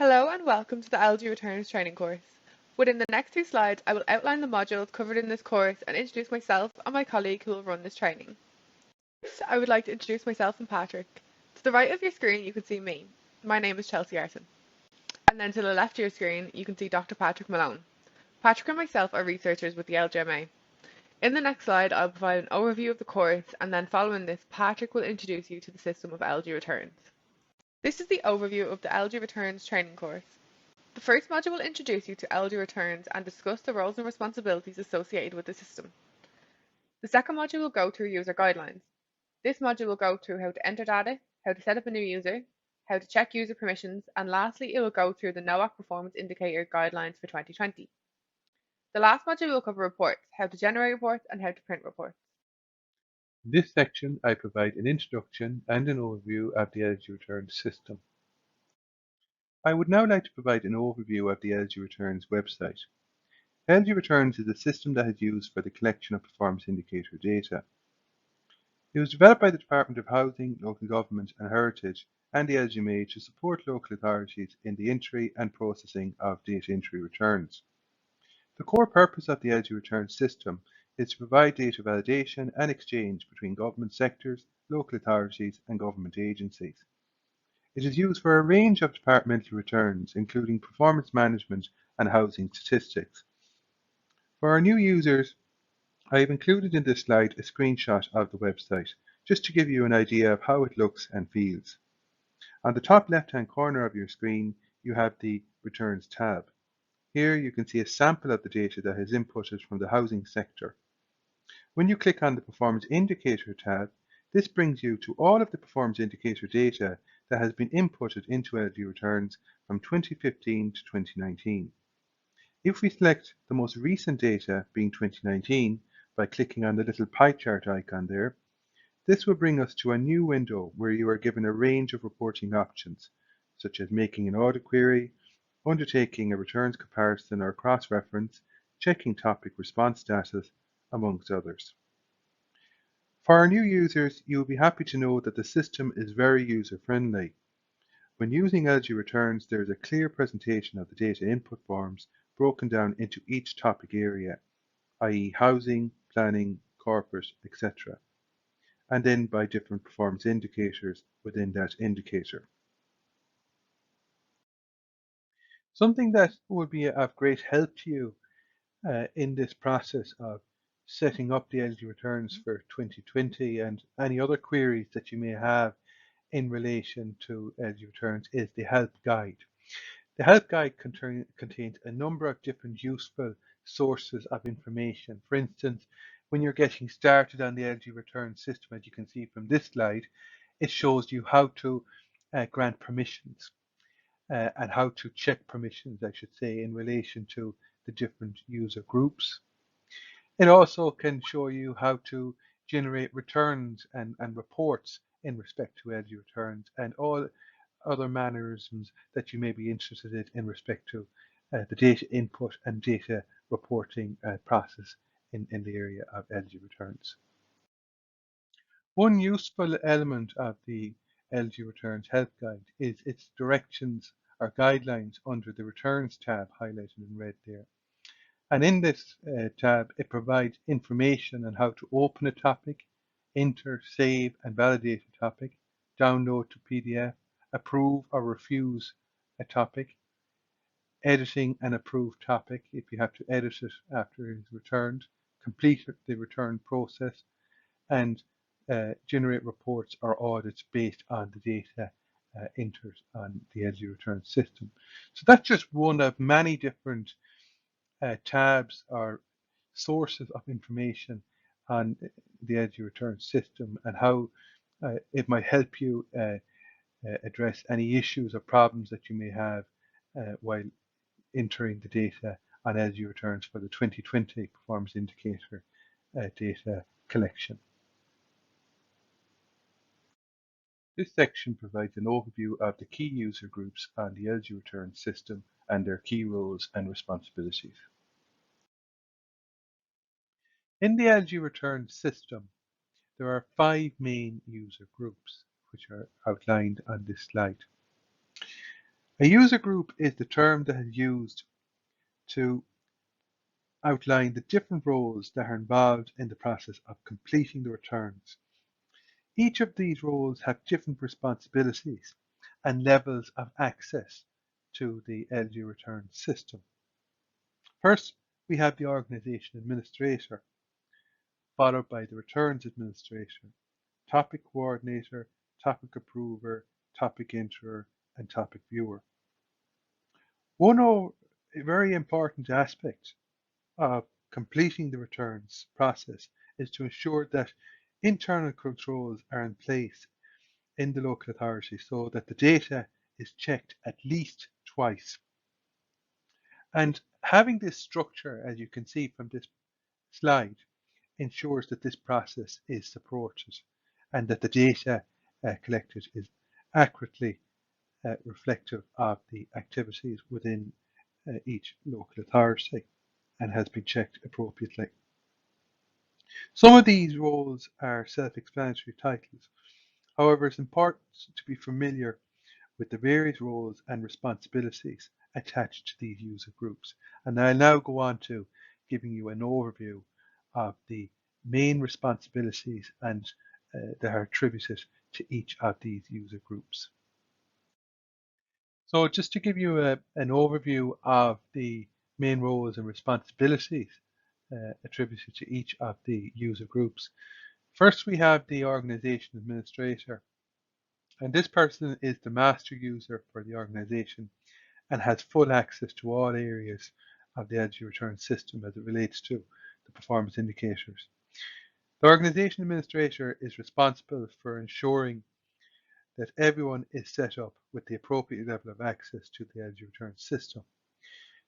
Hello and welcome to the LG Returns training course. Within the next two slides, I will outline the modules covered in this course and introduce myself and my colleague who will run this training. First, I would like to introduce myself and Patrick. To the right of your screen, you can see me. My name is Chelsea Arson. And then to the left of your screen, you can see Dr. Patrick Malone. Patrick and myself are researchers with the LGMA. In the next slide, I'll provide an overview of the course, and then following this, Patrick will introduce you to the system of LG Returns. This is the overview of the LG Returns training course. The first module will introduce you to LG Returns and discuss the roles and responsibilities associated with the system. The second module will go through user guidelines. This module will go through how to enter data, how to set up a new user, how to check user permissions, and lastly, it will go through the NOAC Performance Indicator guidelines for 2020. The last module will cover reports, how to generate reports, and how to print reports. In this section, I provide an introduction and an overview of the LG Returns system. I would now like to provide an overview of the LG Returns website. LG Returns is a system that is used for the collection of performance indicator data. It was developed by the Department of Housing, Local Government and Heritage and the LGMA to support local authorities in the entry and processing of data entry returns. The core purpose of the LG Returns system is to provide data validation and exchange between government sectors, local authorities and government agencies. It is used for a range of departmental returns, including performance management and housing statistics. For our new users, I have included in this slide a screenshot of the website, just to give you an idea of how it looks and feels. On the top left-hand corner of your screen, you have the Returns tab. Here you can see a sample of the data that is inputted from the housing sector. When you click on the Performance Indicator tab, this brings you to all of the performance indicator data that has been inputted into LG Returns from 2015 to 2019. If we select the most recent data, being 2019, by clicking on the little pie chart icon there, this will bring us to a new window where you are given a range of reporting options, such as making an audit query, undertaking a returns comparison or cross-reference, checking topic response status, amongst others. For our new users, you will be happy to know that the system is very user-friendly. When using LG Returns, there is a clear presentation of the data input forms broken down into each topic area, i.e. housing, planning, corporate, etc., and then by different performance indicators within that indicator. Something that will be of great help to you in this process of setting up the LG Returns for 2020 and any other queries that you may have in relation to LG Returns is the help guide. The help guide contains a number of different useful sources of information. For instance, when you're getting started on the LG Return system, as you can see from this slide, it shows you how to grant permissions and how to check permissions, I should say, in relation to the different user groups. It also can show you how to generate returns and reports in respect to LG Returns and all other mannerisms that you may be interested in respect to the data input and data reporting process in the area of LG Returns. One useful element of the LG Returns Help Guide is its directions or guidelines under the Returns tab highlighted in red there. And in this tab, it provides information on how to open a topic, enter, save and validate a topic, download to PDF, approve or refuse a topic, editing an approved topic if you have to edit it after it is returned, complete the return process, and generate reports or audits based on the data entered on the LG return system. So that's just one of many different tabs or sources of information on the LG return system and how it might help you address any issues or problems that you may have while entering the data on LG returns for the 2020 performance indicator data collection. This section provides an overview of the key user groups on the LG return system and their key roles and responsibilities. In the LG return system, there are 5 main user groups which are outlined on this slide. A user group is the term that is used to outline the different roles that are involved in the process of completing the returns. Each of these roles have different responsibilities and levels of access to the LG return system. First, we have the organization administrator, followed by the returns administrator, topic coordinator, topic approver, topic enterer, and topic viewer. One very important aspect of completing the returns process is to ensure that internal controls are in place in the local authority so that the data is checked at least twice. And having this structure, as you can see from this slide, ensures that this process is supported and that the data collected is accurately reflective of the activities within each local authority and has been checked appropriately. Some of these roles are self-explanatory titles. However, it's important to be familiar with the various roles and responsibilities attached to these user groups. And I'll now go on to giving you an overview of the main responsibilities and that are attributed to each of these user groups. So just to give you an overview of the main roles and responsibilities attributed to each of the user groups. First, we have the organization administrator. And this person is the master user for the organization and has full access to all areas of the LG return system as it relates to the performance indicators. The organization administrator is responsible for ensuring that everyone is set up with the appropriate level of access to the LG return system.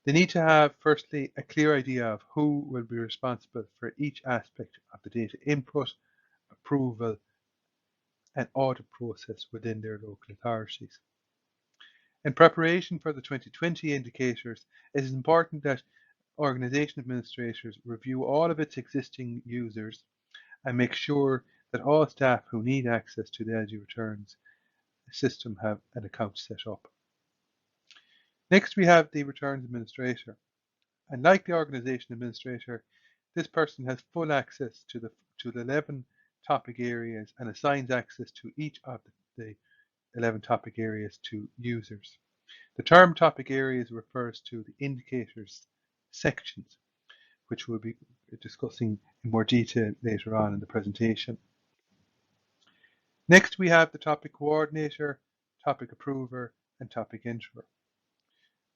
They need to have, firstly, a clear idea of who will be responsible for each aspect of the data input, approval, and audit process within their local authorities. In preparation for the 2020 indicators, it is important that organization administrators review all of its existing users and make sure that all staff who need access to the LG returns system have an account set up. Next, we have the returns administrator. And like the organization administrator, this person has full access to the 11 topic areas and assigns access to each of the 11 topic areas to users. The term topic areas refers to the indicators sections, which we'll be discussing in more detail later on in the presentation. Next, we have the topic coordinator, topic approver, and topic enterer.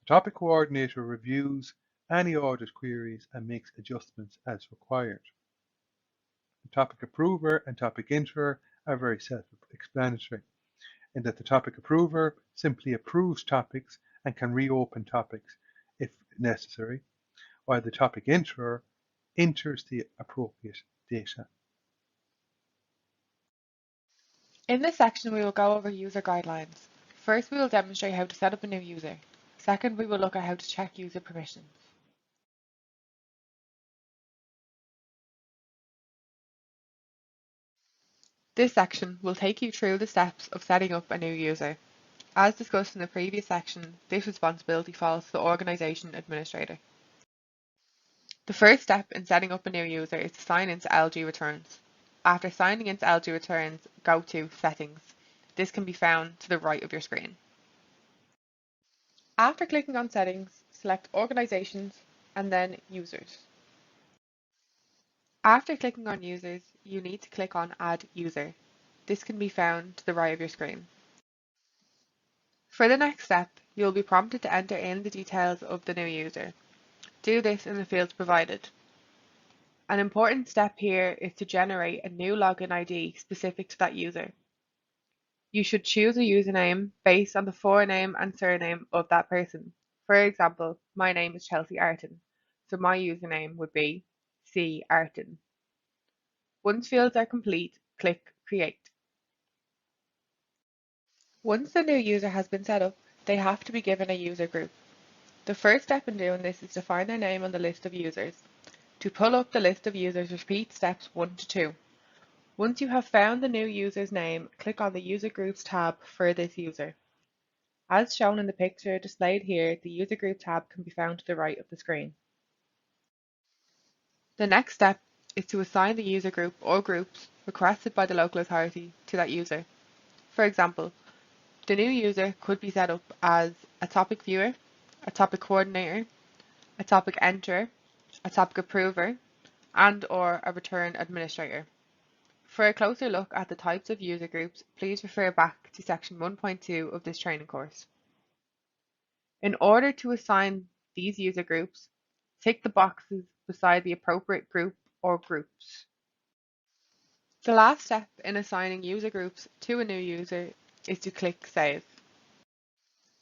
The topic coordinator reviews any audit queries and makes adjustments as required. The topic approver and topic enterer are very self-explanatory in that the topic approver simply approves topics and can reopen topics if necessary, while the topic enterer enters the appropriate data. In this section, we will go over user guidelines. First, we will demonstrate how to set up a new user. Second, we will look at how to check user permissions. This section will take you through the steps of setting up a new user. As discussed in the previous section, this responsibility falls to the organization administrator. The first step in setting up a new user is to sign into LG Returns. After signing into LG Returns, go to Settings. This can be found to the right of your screen. After clicking on Settings, select Organizations and then Users. After clicking on Users, you need to click on Add User. This can be found to the right of your screen. For the next step, you will be prompted to enter in the details of the new user. Do this in the fields provided. An important step here is to generate a new login ID specific to that user. You should choose a username based on the forename and surname of that person. For example, my name is Chelsea Arton, so my username would be C Arton. Once fields are complete, click Create. Once the new user has been set up, they have to be given a user group. The first step in doing this is to find their name on the list of users. To pull up the list of users, repeat steps 1 to 2. Once you have found the new user's name, click on the User Groups tab for this user. As shown in the picture displayed here, the User Group tab can be found to the right of the screen. The next step is to assign the user group or groups requested by the local authority to that user. For example, the new user could be set up as a topic viewer, a topic coordinator, a topic enterer, a topic approver, and/or a return administrator. For a closer look at the types of user groups, please refer back to section 1.2 of this training course. In order to assign these user groups, tick the boxes beside the appropriate group or groups. The last step in assigning user groups to a new user is to click Save.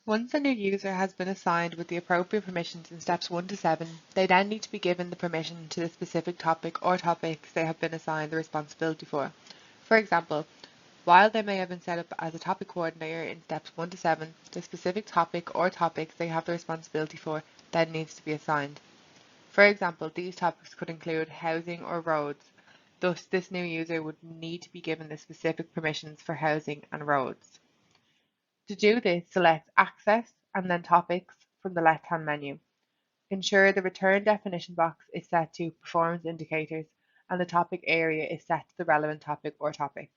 Once a new user has been assigned with the appropriate permissions in steps 1 to 7, they then need to be given the permission to the specific topic or topics they have been assigned the responsibility for. For example, while they may have been set up as a topic coordinator in steps 1 to 7, the specific topic or topics they have the responsibility for then needs to be assigned. For example, these topics could include housing or roads. Thus, this new user would need to be given the specific permissions for housing and roads. To do this, select Access and then Topics from the left-hand menu. Ensure the return definition box is set to Performance Indicators and the topic area is set to the relevant topic or topics.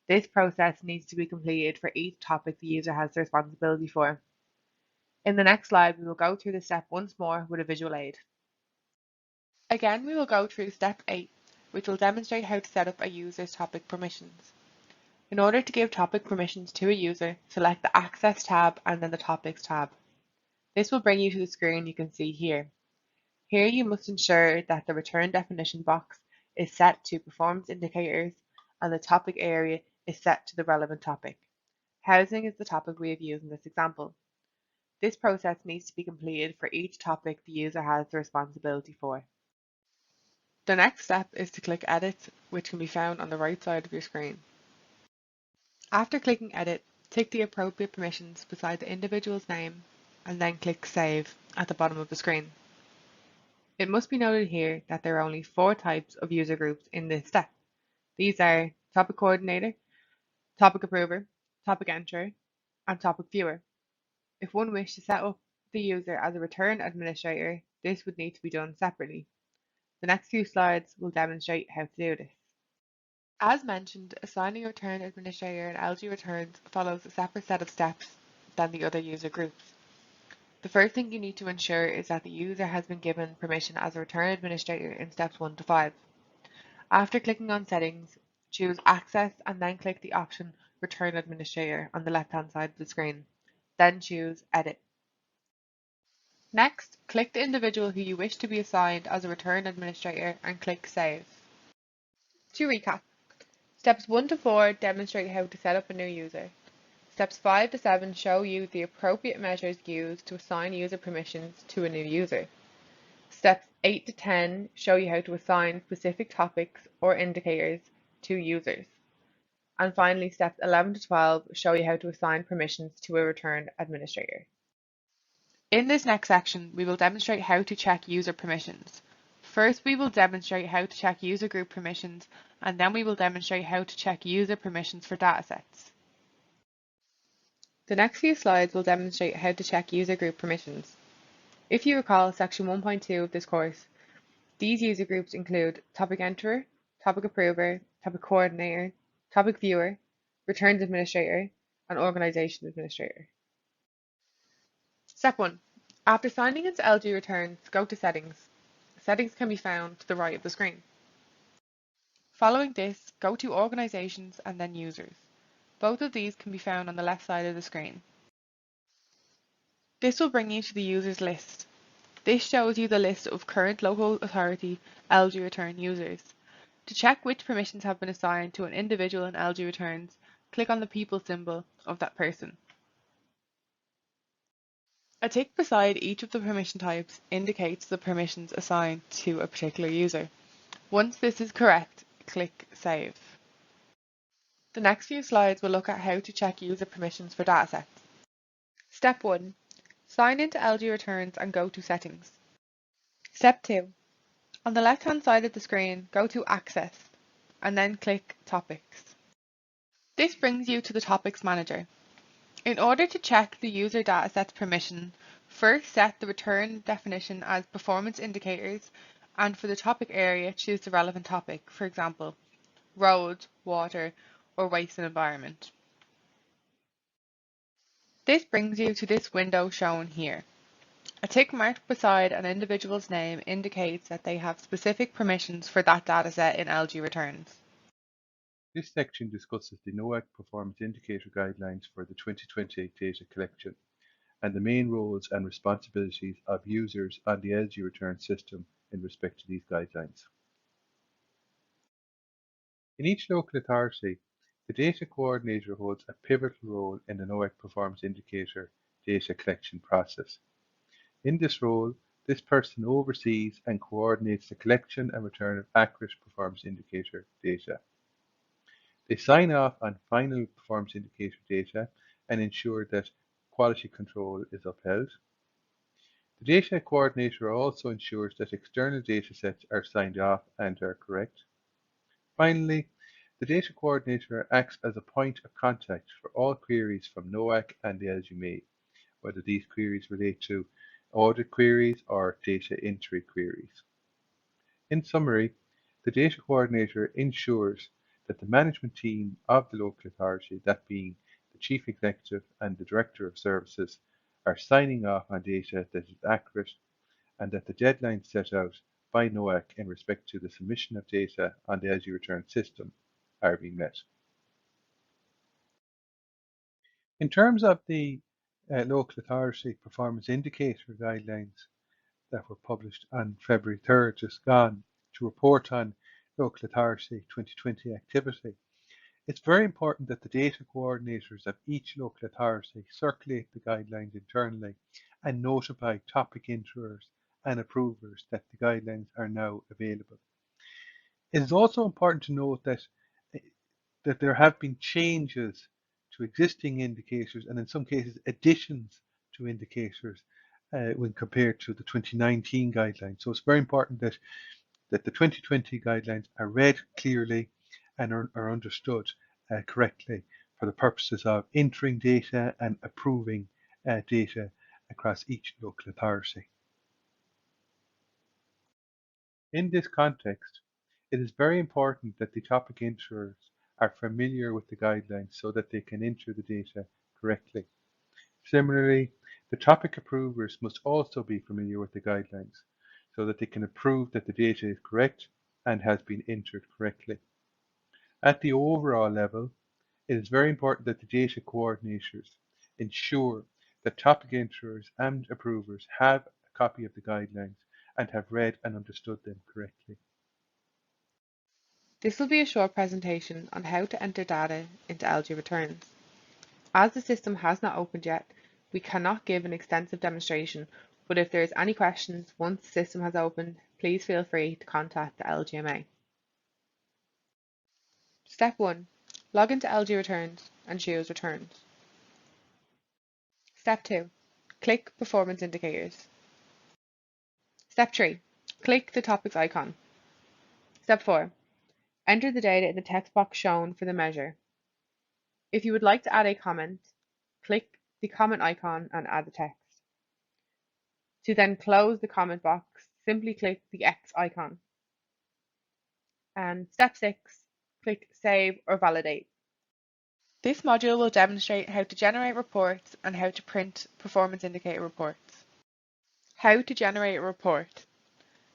This process needs to be completed for each topic the user has the responsibility for. In the next slide, we will go through the step once more with a visual aid. Again, we will go through step 8, which will demonstrate how to set up a user's topic permissions. In order to give topic permissions to a user, select the Access tab and then the Topics tab. This will bring you to the screen you can see here. Here you must ensure that the return definition box is set to Performance Indicators and the topic area is set to the relevant topic. Housing is the topic we have used in this example. This process needs to be completed for each topic the user has the responsibility for. The next step is to click Edit, which can be found on the right side of your screen. After clicking Edit, tick the appropriate permissions beside the individual's name and then click Save at the bottom of the screen. It must be noted here that there are only 4 types of user groups in this step. These are Topic Coordinator, Topic Approver, Topic Enterer, and Topic Viewer. If one wished to set up the user as a return administrator, this would need to be done separately. The next few slides will demonstrate how to do this. As mentioned, assigning a return administrator in LG Returns follows a separate set of steps than the other user groups. The first thing you need to ensure is that the user has been given permission as a return administrator in steps 1 to 5. After clicking on Settings, choose Access and then click the option Return Administrator on the left-hand side of the screen. Then choose Edit. Next, click the individual who you wish to be assigned as a return administrator and click Save. To recap, steps 1 to 4 demonstrate how to set up a new user. Steps 5 to 7 show you the appropriate measures used to assign user permissions to a new user. Steps 8 to 10 show you how to assign specific topics or indicators to users. And finally, steps 11 to 12 show you how to assign permissions to a return administrator. In this next section, we will demonstrate how to check user permissions. First, we will demonstrate how to check user group permissions, and then we will demonstrate how to check user permissions for datasets. The next few slides will demonstrate how to check user group permissions. If you recall section 1.2 of this course, these user groups include Topic Enterer, Topic Approver, Topic Coordinator, Topic Viewer, Returns Administrator, and Organization Administrator. Step 1. After signing into LG Returns, go to Settings. Settings can be found to the right of the screen. Following this, go to Organizations and then Users. Both of these can be found on the left side of the screen. This will bring you to the Users list. This shows you the list of current local authority LG Return users. To check which permissions have been assigned to an individual in LG Returns, click on the people symbol of that person. A tick beside each of the permission types indicates the permissions assigned to a particular user. Once this is correct, click Save. The next few slides will look at how to check user permissions for datasets. Step 1. Sign into LG Returns and go to Settings. Step 2. On the left-hand side of the screen, go to Access and then click Topics. This brings you to the Topics Manager. In order to check the user dataset's permission, first set the return definition as performance indicators, and for the topic area, choose the relevant topic, for example, roads, water, or waste and environment. This brings you to this window shown here. A tick mark beside an individual's name indicates that they have specific permissions for that dataset in LG returns. This section discusses the NOAC Performance Indicator Guidelines for the 2020 data collection and the main roles and responsibilities of users on the LG return system in respect to these guidelines. In each local authority, the data coordinator holds a pivotal role in the NOAC Performance Indicator data collection process. In this role, this person oversees and coordinates the collection and return of accurate performance indicator data. They sign off on final performance indicator data and ensure that quality control is upheld. The data coordinator also ensures that external datasets are signed off and are correct. Finally, the data coordinator acts as a point of contact for all queries from NOAC and the LGMA, whether these queries relate to audit queries or data entry queries. In summary, the data coordinator ensures that the management team of the local authority, that being the chief executive and the director of services, are signing off on data that is accurate and that the deadlines set out by NOAC in respect to the submission of data on the LG return system are being met. In terms of the local authority performance indicator guidelines that were published on February 3rd, just gone, to report on local authority 2020 activity, it's very important that the data coordinators of each local authority circulate the guidelines internally and notify topic insurers and approvers that the guidelines are now available. It is also important to note that there have been changes to existing indicators and in some cases additions to indicators when compared to the 2019 guidelines. So it's very important that the 2020 guidelines are read clearly and are understood correctly for the purposes of entering data and approving data across each local authority. In this context, it is very important that the topic insurers are familiar with the guidelines so that they can enter the data correctly. Similarly, the topic approvers must also be familiar with the guidelines so that they can approve that the data is correct and has been entered correctly. At the overall level, it is very important that the data coordinators ensure that topic insurers and approvers have a copy of the guidelines and have read and understood them correctly. This will be a short presentation on how to enter data into LG returns. As the system has not opened yet, we cannot give an extensive demonstration, but if there is any questions once the system has opened, please feel free to contact the LGMA. Step 1. Log into LG Returns and choose Returns. Step 2. Click Performance Indicators. Step 3. Click the topics icon. Step 4. Enter the data in the text box shown for the measure. If you would like to add a comment, click the comment icon and add the text. To then close the comment box, simply click the X icon. And step 6, click Save or Validate. This module will demonstrate how to generate reports and how to print performance indicator reports. How to generate a report.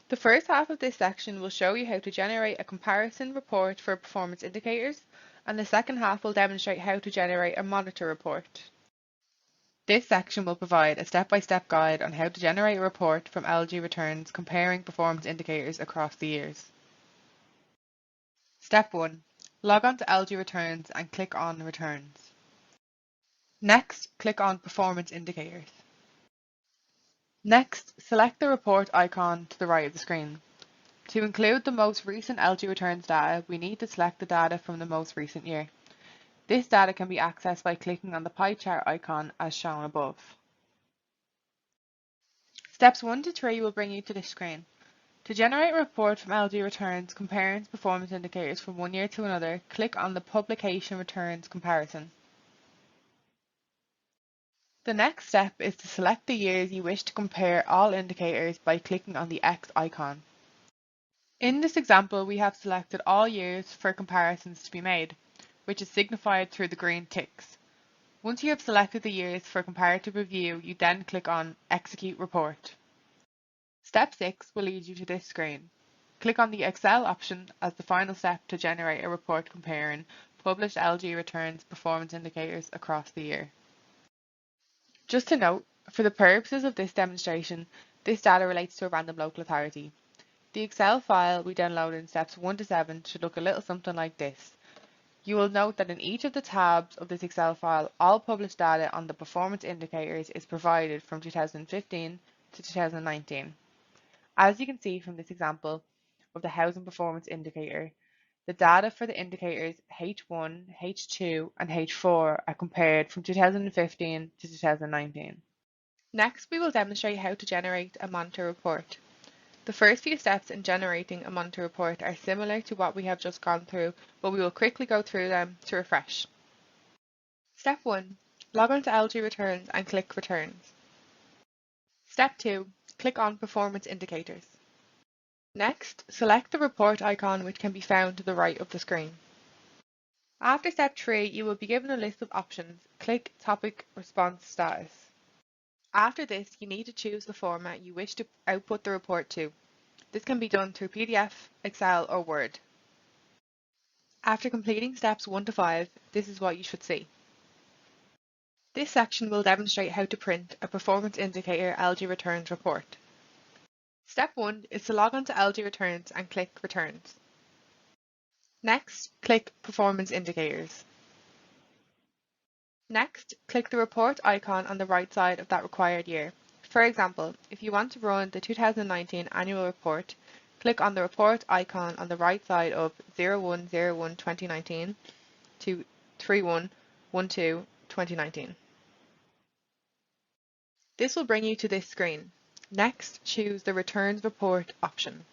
The first half of this section will show you how to generate a comparison report for performance indicators, and the second half will demonstrate how to generate a monitor report. This section will provide a step-by-step guide on how to generate a report from LG returns comparing performance indicators across the years. Step 1. Log on to LG returns and click on Returns. Next, click on Performance Indicators. Next, select the report icon to the right of the screen. To include the most recent LG returns data, we need to select the data from the most recent year. This data can be accessed by clicking on the pie chart icon as shown above. Steps 1 to 3 will bring you to this screen. To generate a report from LG returns comparing performance indicators from one year to another, click on the Publication Returns Comparison. The next step is to select the years you wish to compare all indicators by clicking on the X icon. In this example, we have selected all years for comparisons to be made, which is signified through the green ticks. Once you have selected the years for comparative review, you then click on Execute Report. Step 6 will lead you to this screen. Click on the Excel option as the final step to generate a report comparing published LG returns performance indicators across the year. Just to note, for the purposes of this demonstration, this data relates to a random local authority. The Excel file we downloaded in steps 1 to 7 should look a little something like this. You will note that in each of the tabs of this Excel file, all published data on the performance indicators is provided from 2015 to 2019. As you can see from this example of the housing performance indicator, the data for the indicators H1, H2 and H4 are compared from 2015 to 2019. Next, we will demonstrate how to generate a monitor report. The first few steps in generating a monitor report are similar to what we have just gone through, but we will quickly go through them to refresh. Step 1. Log on to LG Returns and click Returns. Step 2. Click on Performance Indicators. Next, select the report icon which can be found to the right of the screen. After step 3, you will be given a list of options. Click Topic Response Status. After this, you need to choose the format you wish to output the report to. This can be done through PDF, Excel or Word. After completing steps 1 to 5, this is what you should see. This section will demonstrate how to print a performance indicator LG Returns report. Step 1 is to log on to LG Returns and click Returns. Next, click Performance Indicators. Next, click the report icon on the right side of that required year. For example, if you want to run the 2019 annual report, click on the report icon on the right side of 01/01/2019 to 31/12/2019. This will bring you to this screen. Next, choose the Returns Report option.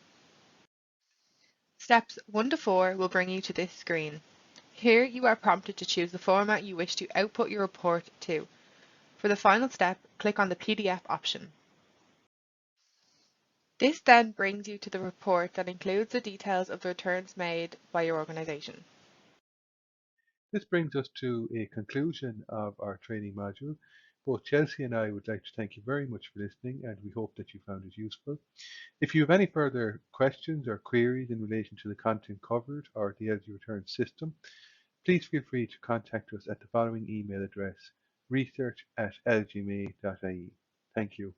Steps 1 to 4 will bring you to this screen. Here you are prompted to choose the format you wish to output your report to. For the final step, click on the PDF option. This then brings you to the report that includes the details of the returns made by your organisation. This brings us to a conclusion of our training module. Both Chelsea and I would like to thank you very much for listening, and we hope that you found it useful. If you have any further questions or queries in relation to the content covered or the LG Return system, please feel free to contact us at the following email address: research@lgma.ie. Thank you.